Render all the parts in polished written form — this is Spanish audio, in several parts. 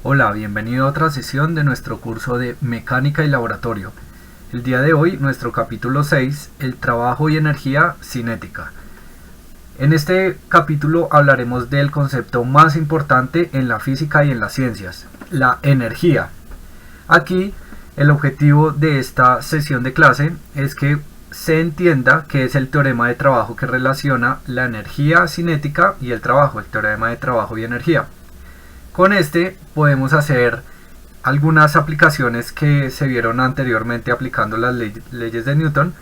Hola, bienvenido a otra sesión de nuestro curso de Mecánica y Laboratorio. El día de hoy, nuestro capítulo 6, el trabajo y energía cinética. En este capítulo hablaremos del concepto más importante en la física y en las ciencias, la energía. Aquí, el objetivo de esta sesión de clase es que se entienda qué es el teorema de trabajo que relaciona la energía cinética y el trabajo, el teorema de trabajo y energía. Con este podemos hacer algunas aplicaciones que se vieron anteriormente aplicando las leyes de Newton,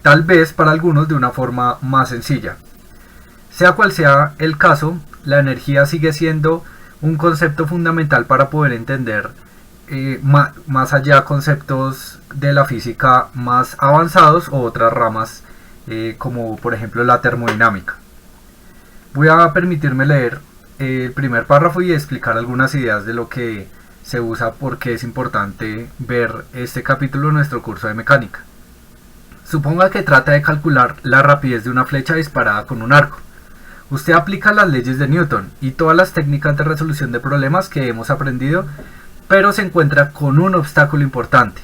tal vez para algunos de una forma más sencilla. Sea cual sea el caso, la energía sigue siendo un concepto fundamental para poder entender más allá conceptos de la física más avanzados o otras ramas como por ejemplo la termodinámica. Voy a permitirme leer el primer párrafo y explicar algunas ideas de lo que se usa porque es importante ver este capítulo en nuestro curso de mecánica. Suponga que trata de calcular la rapidez de una flecha disparada con un arco. Usted aplica las leyes de Newton y todas las técnicas de resolución de problemas que hemos aprendido, pero se encuentra con un obstáculo importante.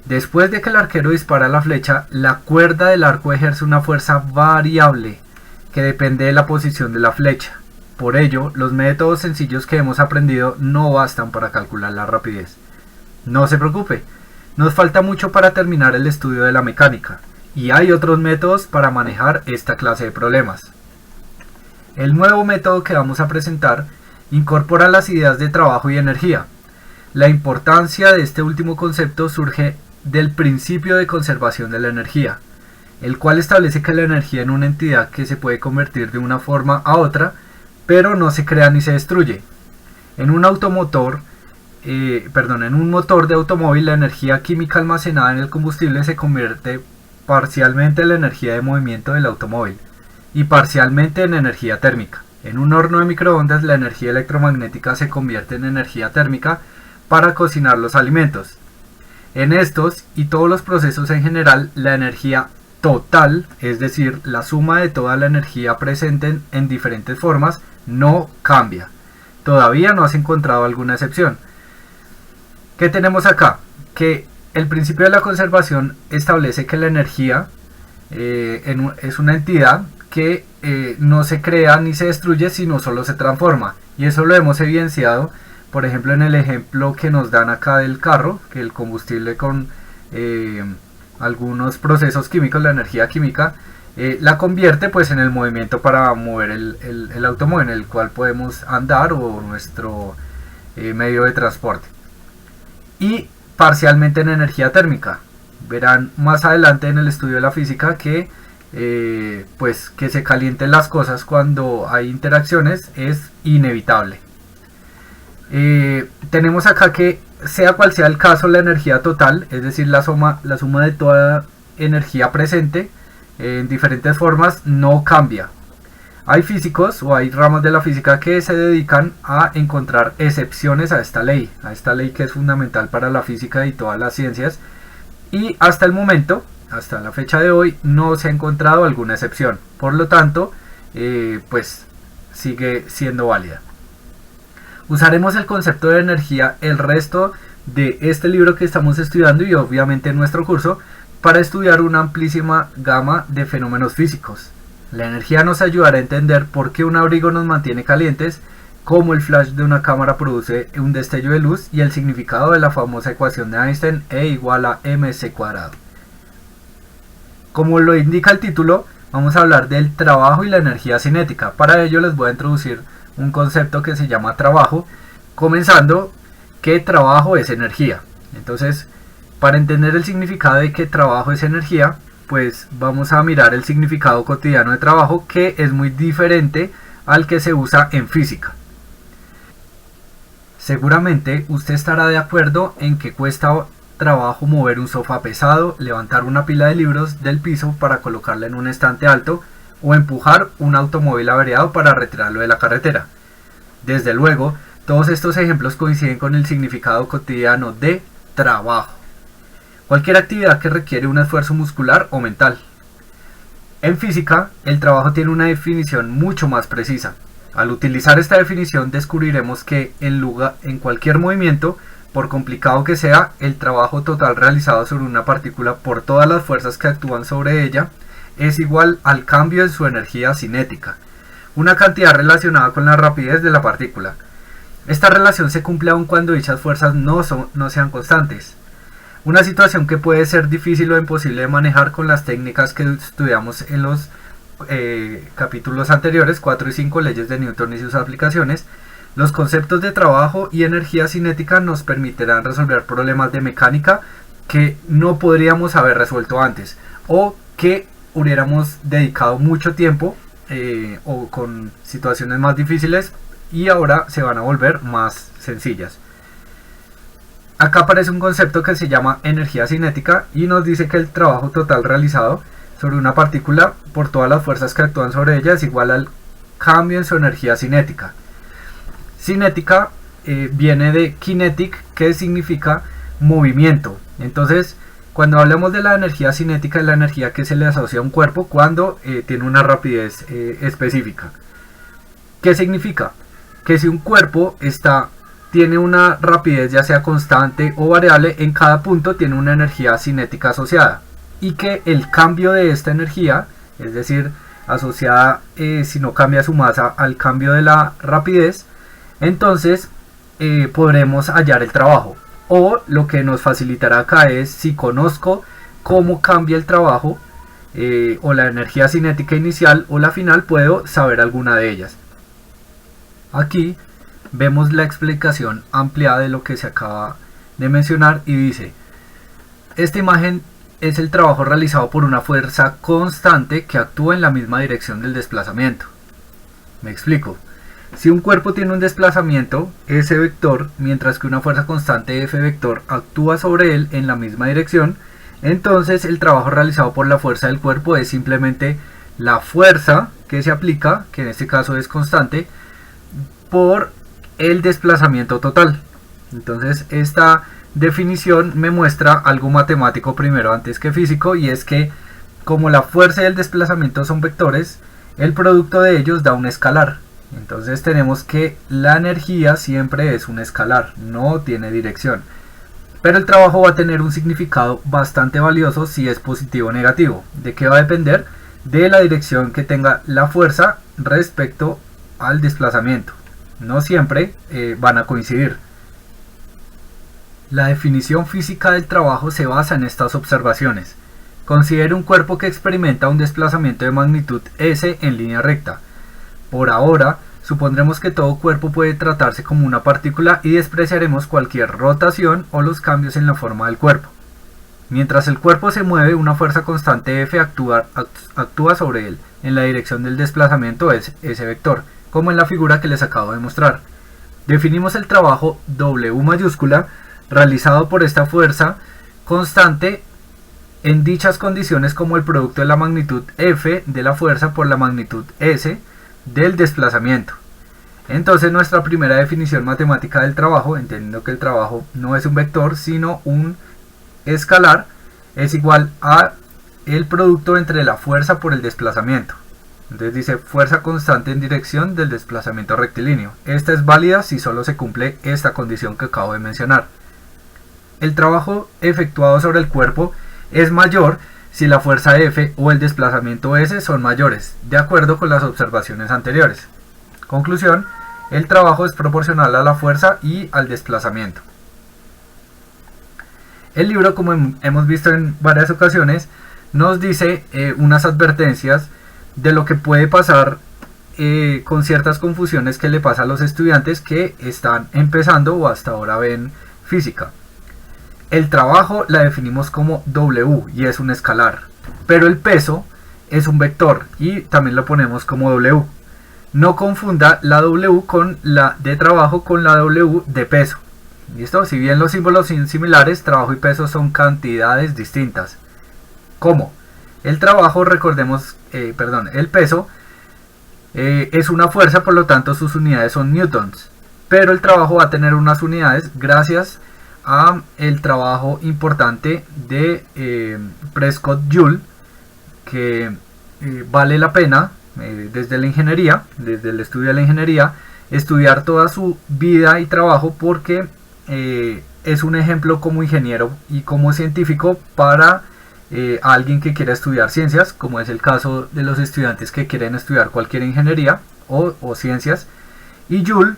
Después de que el arquero dispara la flecha, la cuerda del arco ejerce una fuerza variable que depende de la posición de la flecha. Por ello, los métodos sencillos que hemos aprendido no bastan para calcular la rapidez. No se preocupe, nos falta mucho para terminar el estudio de la mecánica, y hay otros métodos para manejar esta clase de problemas. El nuevo método que vamos a presentar incorpora las ideas de trabajo y energía. La importancia de este último concepto surge del principio de conservación de la energía, el cual establece que la energía es una entidad que se puede convertir de una forma a otra, pero no se crea ni se destruye. En un motor de automóvil, la energía química almacenada en el combustible se convierte parcialmente en la energía de movimiento del automóvil y parcialmente en energía térmica. En un horno de microondas, la energía electromagnética se convierte en energía térmica para cocinar los alimentos. En estos y todos los procesos en general, la energía total, es decir, la suma de toda la energía presente en diferentes formas, no cambia. Todavía no has encontrado alguna excepción. ¿Qué tenemos acá? Que el principio de la conservación establece que la energía es una entidad que no se crea ni se destruye, sino solo se transforma. Y eso lo hemos evidenciado, por ejemplo, en el ejemplo que nos dan acá del carro, que el combustible con algunos procesos químicos, la energía química, la convierte pues en el movimiento para mover el automóvil en el cual podemos andar o nuestro medio de transporte, y parcialmente en energía térmica. Verán más adelante en el estudio de la física que que se calienten las cosas cuando hay interacciones es inevitable. Tenemos acá que sea cual sea el caso, la energía total, es decir, la suma de toda energía presente en diferentes formas, no cambia. Hay físicos o hay ramas de la física que se dedican a encontrar excepciones a esta ley que es fundamental para la física y todas las ciencias, y hasta el momento, hasta la fecha de hoy, no se ha encontrado alguna excepción. Por lo tanto, pues sigue siendo válida. Usaremos el concepto de energía el resto de este libro que estamos estudiando y obviamente en nuestro curso para estudiar una amplísima gama de fenómenos físicos. La energía nos ayudará a entender por qué un abrigo nos mantiene calientes, cómo el flash de una cámara produce un destello de luz y el significado de la famosa ecuación de Einstein, E igual a mc². Como lo indica el título, vamos a hablar del trabajo y la energía cinética. Para ello les voy a introducir un concepto que se llama trabajo, comenzando que trabajo es energía. Entonces, para entender el significado de que trabajo es energía, pues vamos a mirar el significado cotidiano de trabajo, que es muy diferente al que se usa en física. Seguramente usted estará de acuerdo en que cuesta trabajo mover un sofá pesado, levantar una pila de libros del piso para colocarla en un estante alto o empujar un automóvil averiado para retirarlo de la carretera. Desde luego, todos estos ejemplos coinciden con el significado cotidiano de trabajo. Cualquier actividad que requiere un esfuerzo muscular o mental. En física, el trabajo tiene una definición mucho más precisa. Al utilizar esta definición descubriremos que en cualquier movimiento, por complicado que sea, el trabajo total realizado sobre una partícula por todas las fuerzas que actúan sobre ella es igual al cambio en su energía cinética, una cantidad relacionada con la rapidez de la partícula. Esta relación se cumple aun cuando dichas fuerzas no sean constantes, una situación que puede ser difícil o imposible de manejar con las técnicas que estudiamos en los capítulos anteriores, 4 y 5, leyes de Newton y sus aplicaciones. Los conceptos de trabajo y energía cinética nos permitirán resolver problemas de mecánica que no podríamos haber resuelto antes, o que hubiéramos dedicado mucho tiempo o con situaciones más difíciles y ahora se van a volver más sencillas. Acá aparece un concepto que se llama energía cinética y nos dice que el trabajo total realizado sobre una partícula por todas las fuerzas que actúan sobre ella es igual al cambio en su energía cinética. Cinética viene de kinetic, que significa movimiento. Entonces, cuando hablamos de la energía cinética, es la energía que se le asocia a un cuerpo cuando tiene una rapidez específica. ¿Qué significa? Que si un cuerpo tiene una rapidez ya sea constante o variable, en cada punto tiene una energía cinética asociada, y que el cambio de esta energía, es decir, asociada si no cambia su masa al cambio de la rapidez, entonces podremos hallar el trabajo. O lo que nos facilitará acá es, si conozco cómo cambia el trabajo o la energía cinética inicial o la final, puedo saber alguna de ellas. Aquí vemos la explicación ampliada de lo que se acaba de mencionar y dice: esta imagen es el trabajo realizado por una fuerza constante que actúa en la misma dirección del desplazamiento. Me explico. Si un cuerpo tiene un desplazamiento S vector, mientras que una fuerza constante F vector actúa sobre él en la misma dirección, entonces el trabajo realizado por la fuerza del cuerpo es simplemente la fuerza que se aplica, que en este caso es constante, por el desplazamiento total. Entonces esta definición me muestra algo matemático primero antes que físico, y es que como la fuerza y el desplazamiento son vectores, el producto de ellos da un escalar. Entonces tenemos que la energía siempre es un escalar, no tiene dirección. Pero el trabajo va a tener un significado bastante valioso si es positivo o negativo. ¿De qué va a depender? De la dirección que tenga la fuerza respecto al desplazamiento. No siempre van a coincidir. La definición física del trabajo se basa en estas observaciones. Considere un cuerpo que experimenta un desplazamiento de magnitud S en línea recta. Por ahora, supondremos que todo cuerpo puede tratarse como una partícula y despreciaremos cualquier rotación o los cambios en la forma del cuerpo. Mientras el cuerpo se mueve, una fuerza constante F actúa sobre él en la dirección del desplazamiento S vector, como en la figura que les acabo de mostrar. Definimos el trabajo W mayúscula realizado por esta fuerza constante en dichas condiciones como el producto de la magnitud F de la fuerza por la magnitud S del desplazamiento. Entonces nuestra primera definición matemática del trabajo, entendiendo que el trabajo no es un vector sino un escalar, es igual a el producto entre la fuerza por el desplazamiento. Entonces dice fuerza constante en dirección del desplazamiento rectilíneo. Esta es válida si solo se cumple esta condición que acabo de mencionar. El trabajo efectuado sobre el cuerpo es mayor si la fuerza F o el desplazamiento S son mayores, de acuerdo con las observaciones anteriores. Conclusión: el trabajo es proporcional a la fuerza y al desplazamiento. El libro, como hemos visto en varias ocasiones, nos dice unas advertencias de lo que puede pasar con ciertas confusiones que le pasa a los estudiantes que están empezando o hasta ahora ven física. El trabajo la definimos como W y es un escalar, pero el peso es un vector y también lo ponemos como W. No confunda la W con la de trabajo con la W de peso. ¿Listo? Si bien los símbolos son similares, trabajo y peso son cantidades distintas. ¿Cómo? El trabajo, recordemos, el peso es una fuerza, por lo tanto sus unidades son newtons, pero el trabajo va a tener unas unidades gracias a el trabajo importante de Prescott Joule, que vale la pena desde la ingeniería, desde el estudio de la ingeniería, estudiar toda su vida y trabajo porque es un ejemplo como ingeniero y como científico para alguien que quiera estudiar ciencias, como es el caso de los estudiantes que quieren estudiar cualquier ingeniería o ciencias. Y Joule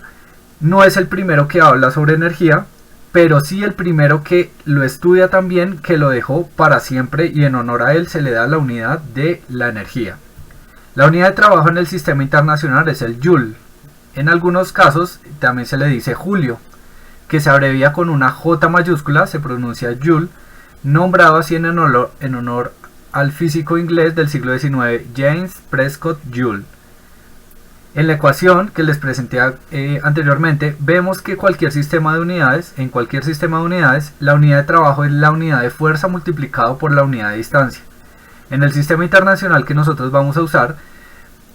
no es el primero que habla sobre energía, pero sí el primero que lo estudia también, que lo dejó para siempre, y en honor a él se le da la unidad de la energía. La unidad de trabajo en el sistema internacional es el Joule. En algunos casos también se le dice Julio, que se abrevia con una J mayúscula, se pronuncia Joule, nombrado así en honor al físico inglés del siglo XIX James Prescott Joule. En la ecuación que les presenté anteriormente, vemos que en cualquier sistema de unidades, la unidad de trabajo es la unidad de fuerza multiplicado por la unidad de distancia. En el sistema internacional que nosotros vamos a usar,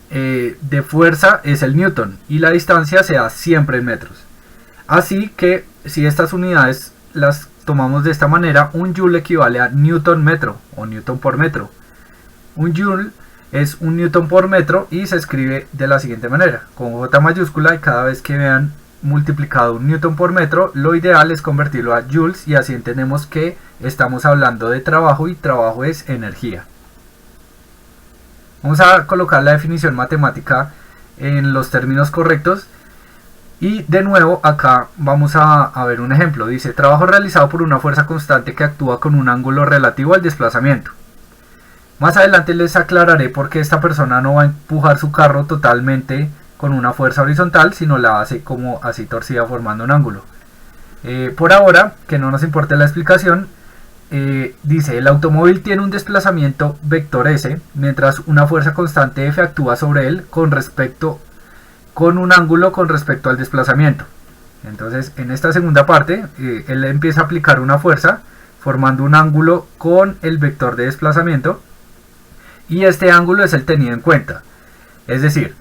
de fuerza es el newton y la distancia se da siempre en metros. Así que si estas unidades las tomamos de esta manera, un joule equivale a newton metro o newton por metro. Un joule es un newton por metro y se escribe de la siguiente manera, con J mayúscula, y cada vez que vean multiplicado un newton por metro, lo ideal es convertirlo a joules, y así entendemos que estamos hablando de trabajo y trabajo es energía. Vamos a colocar la definición matemática en los términos correctos. Y de nuevo acá vamos a ver un ejemplo. Dice: trabajo realizado por una fuerza constante que actúa con un ángulo relativo al desplazamiento. Más adelante les aclararé por qué esta persona no va a empujar su carro totalmente con una fuerza horizontal, sino la hace como así torcida, formando un ángulo. Por ahora, que no nos importe la explicación, dice: el automóvil tiene un desplazamiento vector S, mientras una fuerza constante F actúa sobre él con un ángulo con respecto al desplazamiento. Entonces, en esta segunda parte, él empieza a aplicar una fuerza, formando un ángulo con el vector de desplazamiento, y este ángulo es el tenido en cuenta. Es decir,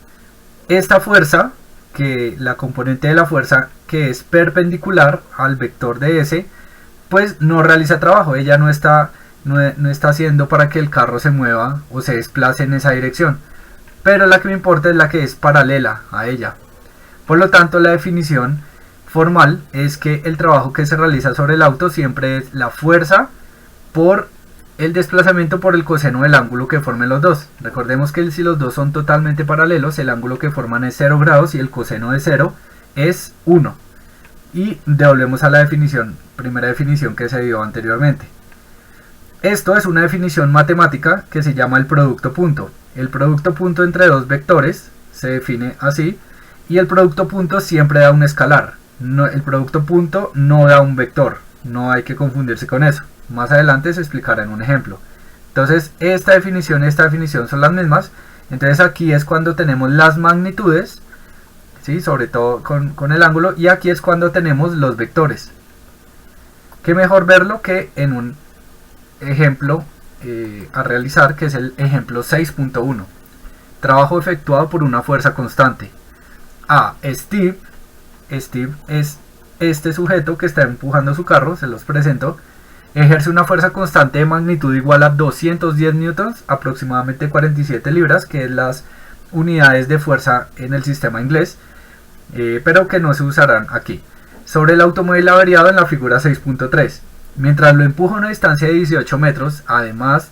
esta fuerza, que la componente de la fuerza que es perpendicular al vector de S, pues no realiza trabajo. Ella no está haciendo para que el carro se mueva o se desplace en esa dirección, pero la que me importa es la que es paralela a ella. Por lo tanto, la definición formal es que el trabajo que se realiza sobre el auto siempre es la fuerza por el desplazamiento por el coseno del ángulo que formen los dos. Recordemos que si los dos son totalmente paralelos, el ángulo que forman es 0 grados y el coseno de 0 es 1. Y devolvemos a la primera definición que se dio anteriormente. Esto es una definición matemática que se llama el producto punto. El producto punto entre dos vectores se define así, y el producto punto siempre da un escalar. El producto punto no da un vector, no hay que confundirse con eso. Más adelante se explicará en un ejemplo. Entonces esta definición y esta definición son las mismas. Entonces aquí es cuando tenemos las magnitudes, ¿sí? Sobre todo con el ángulo, y aquí es cuando tenemos los vectores. Qué mejor verlo que en un ejemplo a realizar, que es el ejemplo 6.1. Trabajo efectuado por una fuerza constante. Steve es este sujeto que está empujando su carro, se los presento. Ejerce una fuerza constante de magnitud igual a 210 newtons, aproximadamente 47 libras, que es las unidades de fuerza en el sistema inglés, pero que no se usarán aquí, sobre el automóvil averiado en la figura 6.3. Mientras lo empuja a una distancia de 18 metros, además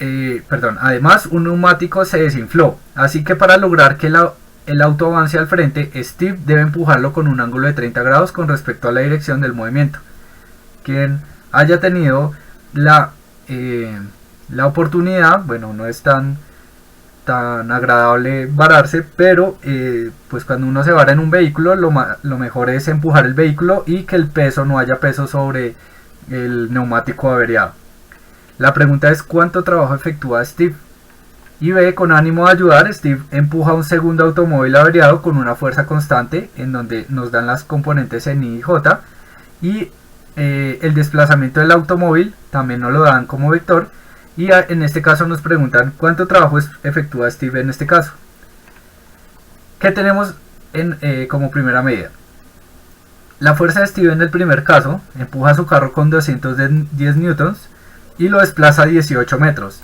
un neumático se desinfló, así que para lograr que el auto avance al frente, Steve debe empujarlo con un ángulo de 30 grados con respecto a la dirección del movimiento. Quien haya tenido la oportunidad, bueno, no es tan agradable vararse, pero pues cuando uno se vara en un vehículo, lo mejor es empujar el vehículo y que el peso no haya peso sobre el neumático averiado. La pregunta es: ¿cuánto trabajo efectúa Steve? Y B, con ánimo de ayudar, Steve empuja un segundo automóvil averiado con una fuerza constante, en donde nos dan las componentes en I y J, y el desplazamiento del automóvil también nos lo dan como vector, y en este caso nos preguntan cuánto trabajo efectúa Steve en este caso. ¿Qué tenemos como primera medida? La fuerza de Steve en el primer caso empuja su carro con 210 newtons y lo desplaza 18 metros.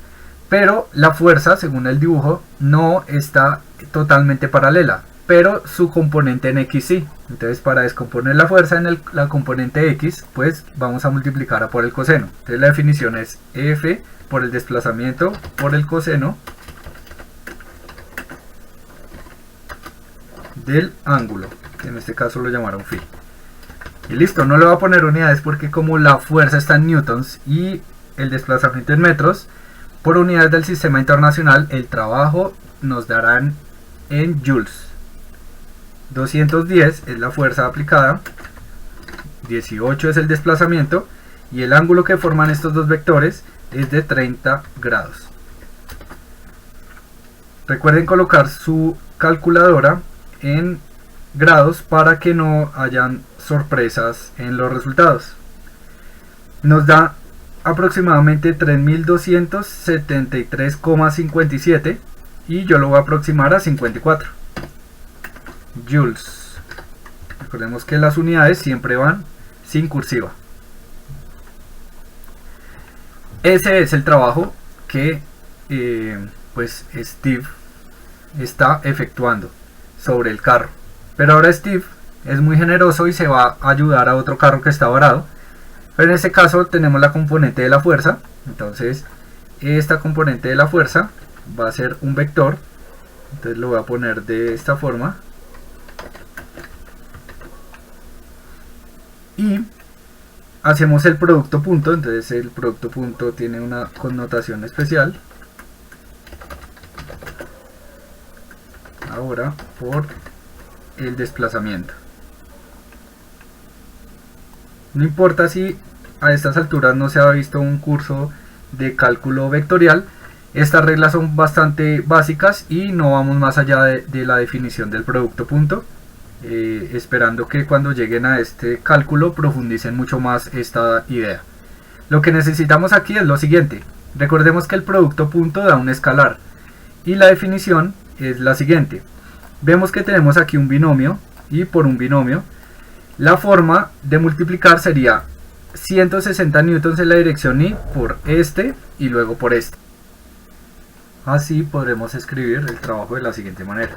pero la fuerza, según el dibujo, no está totalmente paralela, pero su componente en X sí. Entonces, para descomponer la fuerza en la componente X, pues vamos a multiplicarla por el coseno. Entonces la definición es F por el desplazamiento por el coseno del ángulo, que en este caso lo llamaron phi. Y listo, no le voy a poner unidades porque como la fuerza está en newtons y el desplazamiento en metros, por unidades del sistema internacional, el trabajo nos darán en joules. 210 es la fuerza aplicada, 18 es el desplazamiento y el ángulo que forman estos dos vectores es de 30 grados. Recuerden colocar su calculadora en grados para que no hayan sorpresas en los resultados. Nos da aproximadamente 3273,57 y yo lo voy a aproximar a 54 joules. Recordemos que las unidades siempre van sin cursiva. Ese es el trabajo que pues Steve está efectuando sobre el carro, pero ahora Steve es muy generoso y se va a ayudar a otro carro que está varado, pero en este caso tenemos la componente de la fuerza. Entonces esta componente de la fuerza va a ser un vector, entonces lo voy a poner de esta forma y hacemos el producto punto. Entonces el producto punto tiene una connotación especial ahora por el desplazamiento. No importa si a estas alturas no se ha visto un curso de cálculo vectorial, estas reglas son bastante básicas y no vamos más allá de la definición del producto punto, esperando que cuando lleguen a este cálculo profundicen mucho más esta idea. Lo que necesitamos aquí es lo siguiente: recordemos que el producto punto da un escalar y la definición es la siguiente. Vemos que tenemos aquí un binomio y por un binomio la forma de multiplicar sería 160 newtons en la dirección y por este y luego por este. Así podremos escribir el trabajo de la siguiente manera: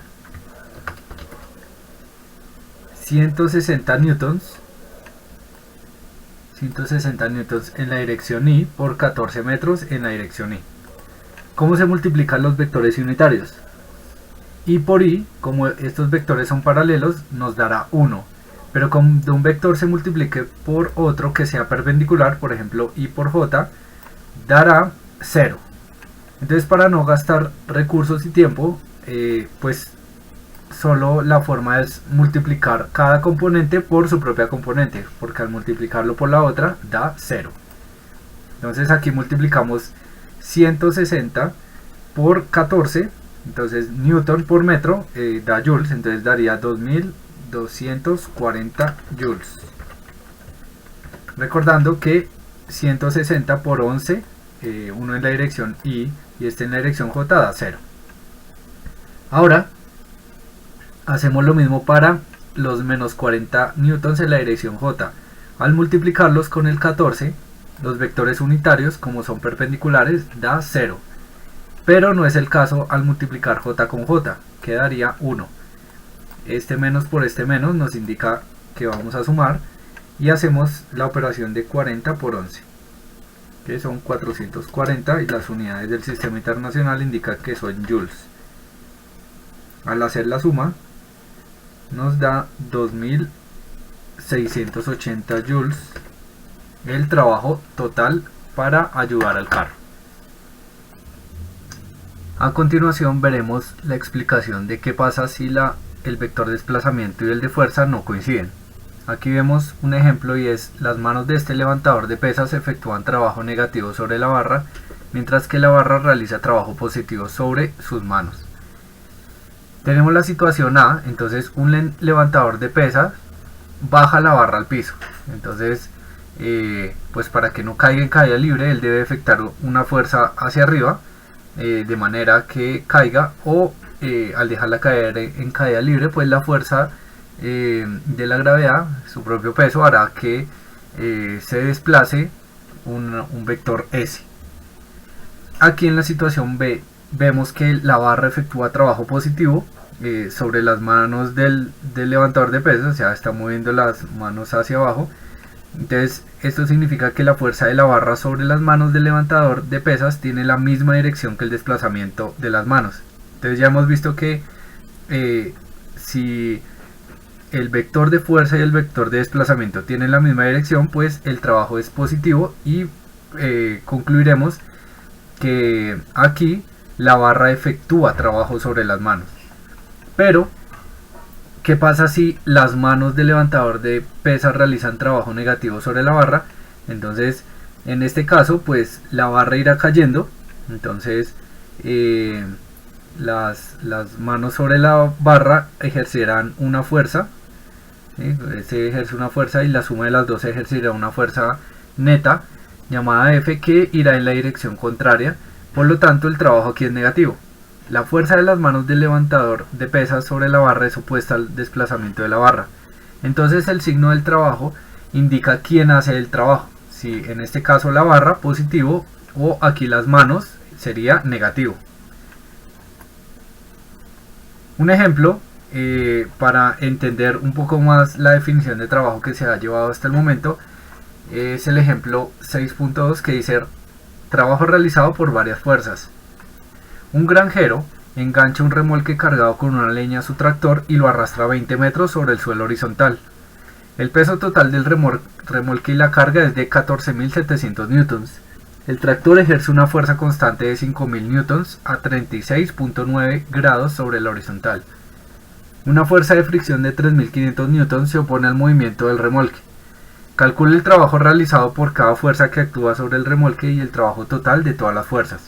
160 newtons en la dirección y por 14 metros en la dirección y. ¿Cómo se multiplican los vectores unitarios? Y por i, como estos vectores son paralelos, nos dará 1. Pero cuando un vector se multiplique por otro que sea perpendicular, por ejemplo i por j, dará 0. Entonces, para no gastar recursos y tiempo, pues solo la forma es multiplicar cada componente por su propia componente, porque al multiplicarlo por la otra da 0. Entonces aquí multiplicamos 160 por 14, entonces newton por metro da joules, entonces daría 2240 joules. Recordando que 160 por 11, uno en la dirección y este en la dirección j, da 0. Ahora hacemos lo mismo para los menos 40 newtons en la dirección j. Al multiplicarlos con el 14, los vectores unitarios, como son perpendiculares, da 0. Pero no es el caso al multiplicar j con j, quedaría 1. Este menos por este menos nos indica que vamos a sumar y hacemos la operación de 40 por 11, que son 440, y las unidades del sistema internacional indican que son joules. Al hacer la suma nos da 2680 joules, el trabajo total para ayudar al carro. A continuación veremos la explicación de qué pasa si el vector de desplazamiento y el de fuerza no coinciden. Aquí vemos un ejemplo y es: las manos de este levantador de pesas efectúan trabajo negativo sobre la barra, mientras que la barra realiza trabajo positivo sobre sus manos. Tenemos la situación A, entonces un levantador de pesas baja la barra al piso. Entonces, pues para que no caiga en caída libre, él debe efectuar una fuerza hacia arriba, de manera que caiga, o al dejarla caer en caída libre, pues la fuerza de la gravedad, su propio peso, hará que se desplace un vector S. aquí en la situación B vemos que la barra efectúa trabajo positivo sobre las manos del levantador de pesas, o sea, está moviendo las manos hacia abajo. Entonces esto significa que la fuerza de la barra sobre las manos del levantador de pesas tiene la misma dirección que el desplazamiento de las manos. Entonces ya hemos visto que si el vector de fuerza y el vector de desplazamiento tienen la misma dirección, pues el trabajo es positivo, y concluiremos que aquí la barra efectúa trabajo sobre las manos. Pero ¿qué pasa si las manos del levantador de pesas realizan trabajo negativo sobre la barra? Entonces en este caso pues la barra irá cayendo. Entonces las manos sobre la barra ejercerán una fuerza, se ejerce una fuerza, y la suma de las dos ejercerá una fuerza neta llamada F, que irá en la dirección contraria. Por lo tanto el trabajo aquí es negativo. La fuerza de las manos del levantador de pesas sobre la barra es opuesta al desplazamiento de la barra. Entonces el signo del trabajo indica quién hace el trabajo. Si en este caso la barra, positivo, o aquí las manos, sería negativo. Un ejemplo para entender un poco más la definición de trabajo que se ha llevado hasta el momento es el ejemplo 6.2, que dice: trabajo realizado por varias fuerzas. Un granjero engancha un remolque cargado con una leña a su tractor y lo arrastra 20 metros sobre el suelo horizontal. El peso total del remolque y la carga es de 14.700 newtons. El tractor ejerce una fuerza constante de 5.000 newtons a 36.9 grados sobre la horizontal. Una fuerza de fricción de 3.500 newtons se opone al movimiento del remolque. Calcule el trabajo realizado por cada fuerza que actúa sobre el remolque y el trabajo total de todas las fuerzas.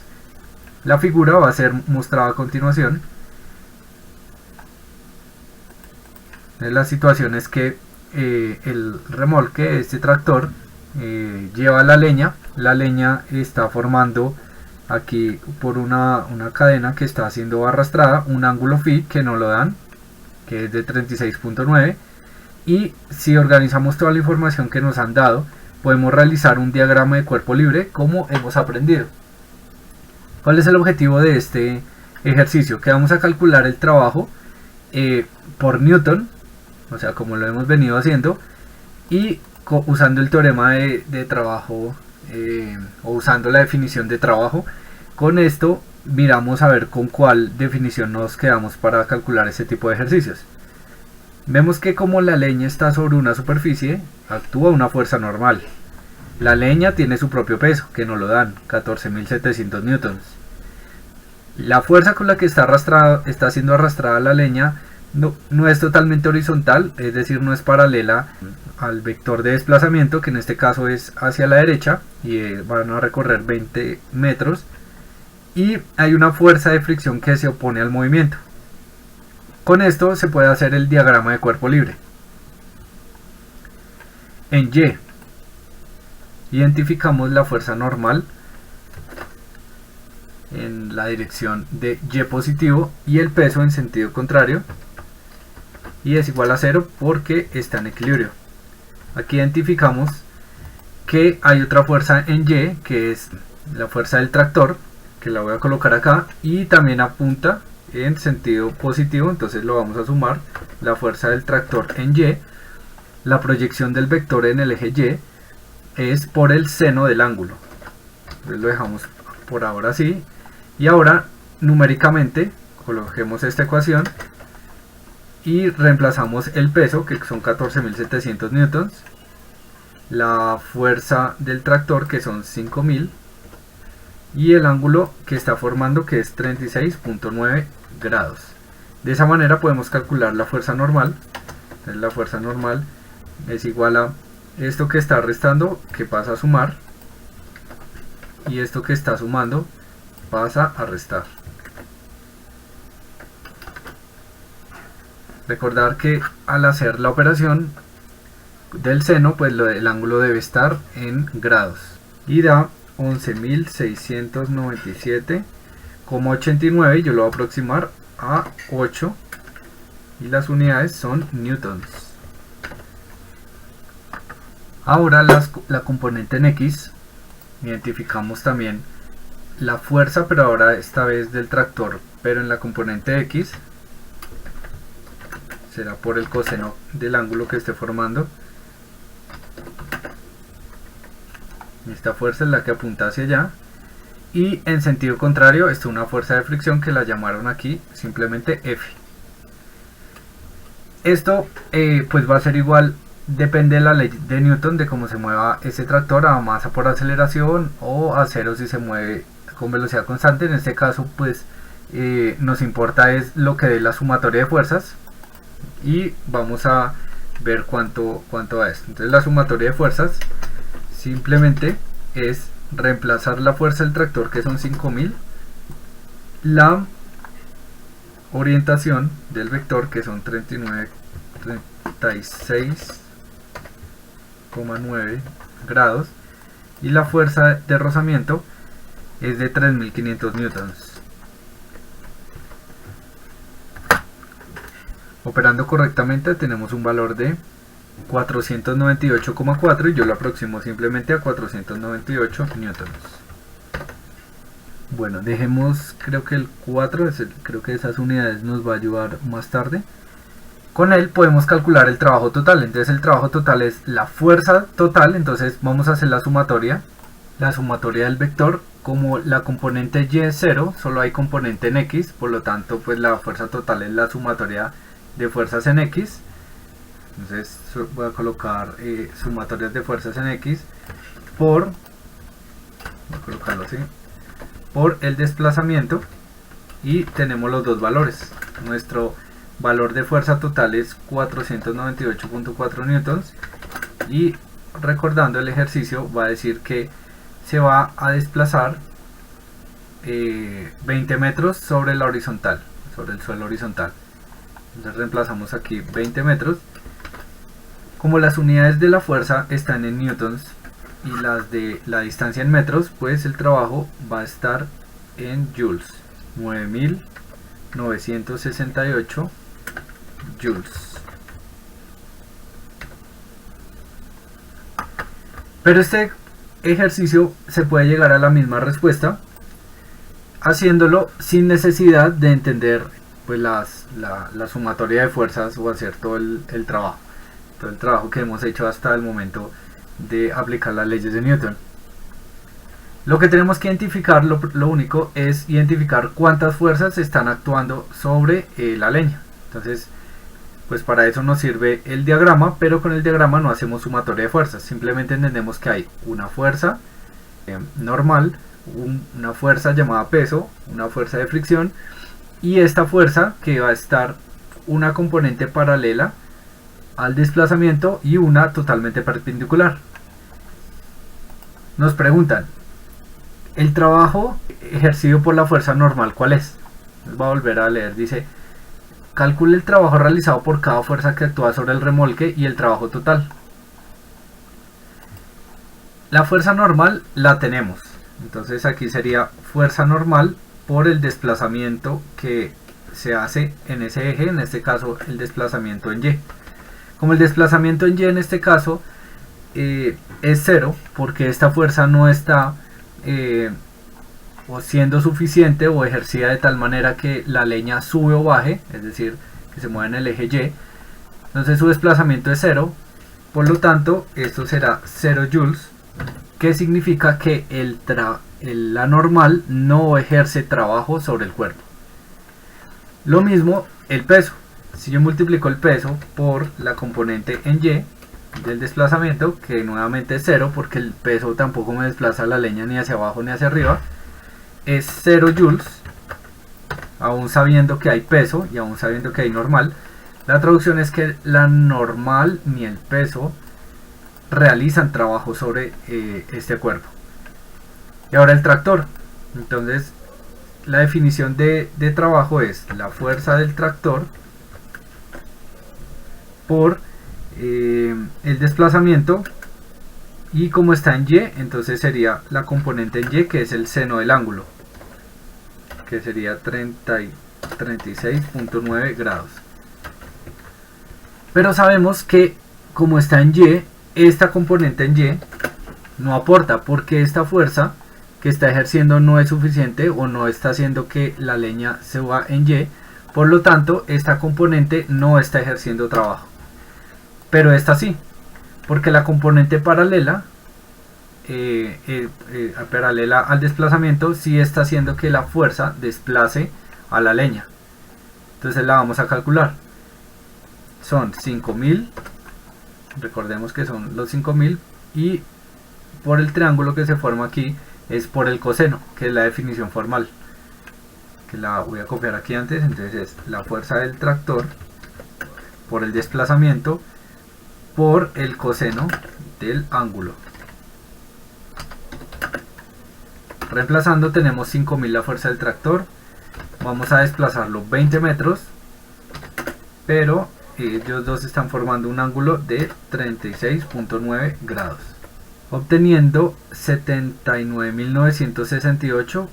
La figura va a ser mostrada a continuación. La situación es que el remolque, este tractor, lleva la leña está formando aquí por una cadena que está siendo arrastrada un ángulo phi que no lo dan, que es de 36.9, y si organizamos toda la información que nos han dado, podemos realizar un diagrama de cuerpo libre como hemos aprendido. ¿Cuál es el objetivo de este ejercicio? Que vamos a calcular el trabajo por Newton, o sea, como lo hemos venido haciendo, y usando el teorema de trabajo o usando la definición de trabajo. Con esto miramos a ver con cuál definición nos quedamos para calcular este tipo de ejercicios. Vemos que como la leña está sobre una superficie, actúa una fuerza normal. La leña tiene su propio peso, que nos lo dan, 14.700 newtons. La fuerza con la que está siendo arrastrada la leña no es totalmente horizontal, es decir, no es paralela al vector de desplazamiento, que en este caso es hacia la derecha, y van a recorrer 20 metros. Y hay una fuerza de fricción que se opone al movimiento. Con esto se puede hacer el diagrama de cuerpo libre. En Y, identificamos la fuerza normal en la dirección de Y positivo y el peso en sentido contrario, y es igual a 0 porque está en equilibrio. Aquí identificamos que hay otra fuerza en Y, que es la fuerza del tractor, que la voy a colocar acá, y también apunta en sentido positivo, entonces lo vamos a sumar. La fuerza del tractor en Y, la proyección del vector en el eje Y es por el seno del ángulo. Entonces lo dejamos por ahora así, y ahora numéricamente coloquemos esta ecuación y reemplazamos el peso, que son 14.700 newtons, la fuerza del tractor, que son 5.000, y el ángulo que está formando, que es 36.9 grados. De esa manera podemos calcular la fuerza normal. Entonces la fuerza normal es igual a esto que está restando, que pasa a sumar, y esto que está sumando pasa a restar. Recordar que al hacer la operación del seno, pues el ángulo debe estar en grados, y da 11.697,89, yo lo voy a aproximar a 8, y las unidades son newtons. Ahora la componente en X, identificamos también la fuerza, pero ahora esta vez del tractor, pero en la componente X, será por el coseno del ángulo que esté formando. Esta fuerza es la que apunta hacia allá, y en sentido contrario está una fuerza de fricción que la llamaron aquí simplemente F. Esto pues va a ser igual, depende de la ley de Newton, de cómo se mueva ese tractor, a masa por aceleración o a cero si se mueve con velocidad constante. En este caso pues nos importa es lo que dé la sumatoria de fuerzas, y vamos a ver cuánto da esto. Entonces la sumatoria de fuerzas simplemente es reemplazar la fuerza del tractor, que son 5000, la orientación del vector, que son 36,9 grados, y la fuerza de rozamiento es de 3500 newtons. Operando correctamente tenemos un valor de 498,4 y yo lo aproximo simplemente a 498 newtons. Bueno, dejemos, creo que el 4, creo que esas unidades nos va a ayudar más tarde. Con él podemos calcular el trabajo total. Entonces el trabajo total es la fuerza total. Entonces vamos a hacer la sumatoria del vector. Como la componente y es 0, solo hay componente en x, por lo tanto pues la fuerza total es la sumatoria de fuerzas en x. Entonces voy a colocar sumatorias de fuerzas en x voy a colocarlo así, por el desplazamiento, y tenemos los dos valores. Nuestro valor de fuerza total es 498,4 newtons, y recordando el ejercicio va a decir que se va a desplazar 20 metros sobre la horizontal, sobre el suelo horizontal. Entonces reemplazamos aquí 20 metros. Como las unidades de la fuerza están en newtons y las de la distancia en metros, pues el trabajo va a estar en joules, 9968 joules. Pero este ejercicio se puede llegar a la misma respuesta haciéndolo sin necesidad de entender pues la sumatoria de fuerzas o hacer todo el trabajo que hemos hecho hasta el momento de aplicar las leyes de Newton. Lo que tenemos que identificar, lo único es identificar cuántas fuerzas están actuando sobre la leña. Entonces pues para eso nos sirve el diagrama, pero con el diagrama no hacemos sumatoria de fuerzas, simplemente entendemos que hay una fuerza normal, una fuerza llamada peso, una fuerza de fricción, y esta fuerza que va a estar una componente paralela al desplazamiento y una totalmente perpendicular. Nos preguntan, ¿el trabajo ejercido por la fuerza normal cuál es? Voy a volver a leer, dice, calcule el trabajo realizado por cada fuerza que actúa sobre el remolque y el trabajo total. La fuerza normal la tenemos, entonces aquí sería fuerza normal por el desplazamiento que se hace en ese eje, en este caso el desplazamiento en Y. Como el desplazamiento en Y en este caso es 0, porque esta fuerza no está o siendo suficiente o ejercida de tal manera que la leña sube o baje, es decir, que se mueve en el eje Y, entonces su desplazamiento es 0, por lo tanto esto será 0 joules, que significa que la normal no ejerce trabajo sobre el cuerpo. Lo mismo el peso. Si yo multiplico el peso por la componente en Y del desplazamiento, que nuevamente es 0 porque el peso tampoco me desplaza la leña ni hacia abajo ni hacia arriba, es 0 joules, aún sabiendo que hay peso y aún sabiendo que hay normal. La traducción es que la normal ni el peso realizan trabajo sobre este cuerpo. Y ahora el tractor. Entonces la definición de trabajo es la fuerza del tractor por el desplazamiento, y como está en Y, entonces sería la componente en Y, que es el seno del ángulo, que sería 36,9 grados. Pero sabemos que como está en Y, esta componente en Y no aporta, porque esta fuerza que está ejerciendo no es suficiente o no está haciendo que la leña se va en Y, por lo tanto esta componente no está ejerciendo trabajo. Pero esta sí, porque la componente paralela al desplazamiento sí está haciendo que la fuerza desplace a la leña. Entonces la vamos a calcular. Son 5000, recordemos que son los 5000, y por el triángulo que se forma aquí es por el coseno, que es la definición formal, que la voy a copiar aquí antes. Entonces es la fuerza del tractor por el desplazamiento por el coseno del ángulo. Reemplazando, tenemos 5000 la fuerza del tractor, vamos a desplazarlo 20 metros, pero ellos dos están formando un ángulo de 36.9 grados, obteniendo 79.968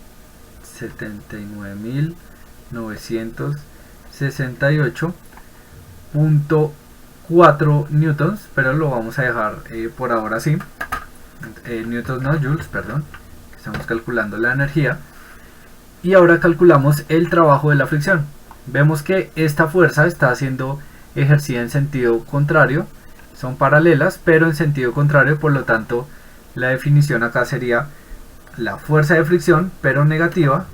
newtons, pero lo vamos a dejar por ahora así. Newtons no, joules, perdón. Estamos calculando la energía. Y ahora calculamos el trabajo de la fricción. Vemos que esta fuerza está siendo ejercida en sentido contrario. Son paralelas, pero en sentido contrario. Por lo tanto, la definición acá sería la fuerza de fricción, pero negativa,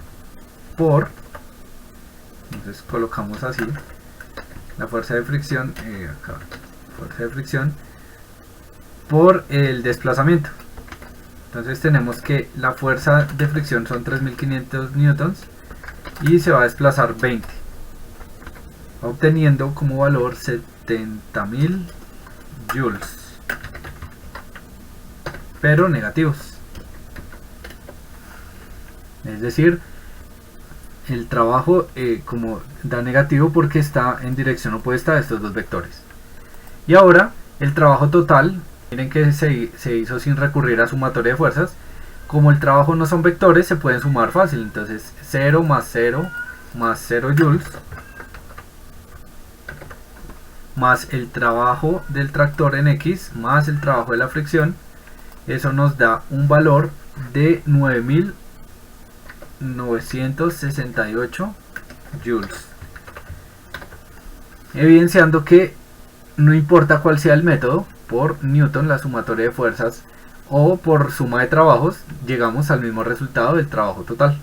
por... Entonces colocamos así. La fuerza de fricción, acá, fuerza de fricción por el desplazamiento. Entonces tenemos que la fuerza de fricción son 3500 newtons y se va a desplazar 20, obteniendo como valor 70.000 joules, pero negativos. Es decir, el trabajo como da negativo porque está en dirección opuesta a estos dos vectores. Y ahora el trabajo total. Miren que se hizo sin recurrir a sumatoria de fuerzas. Como el trabajo no son vectores, se pueden sumar fácil. Entonces 0 más 0 más 0 joules más el trabajo del tractor en X más el trabajo de la fricción. Eso nos da un valor de 9.968 joules. Evidenciando que no importa cuál sea el método, por Newton, la sumatoria de fuerzas, o por suma de trabajos, llegamos al mismo resultado del trabajo total.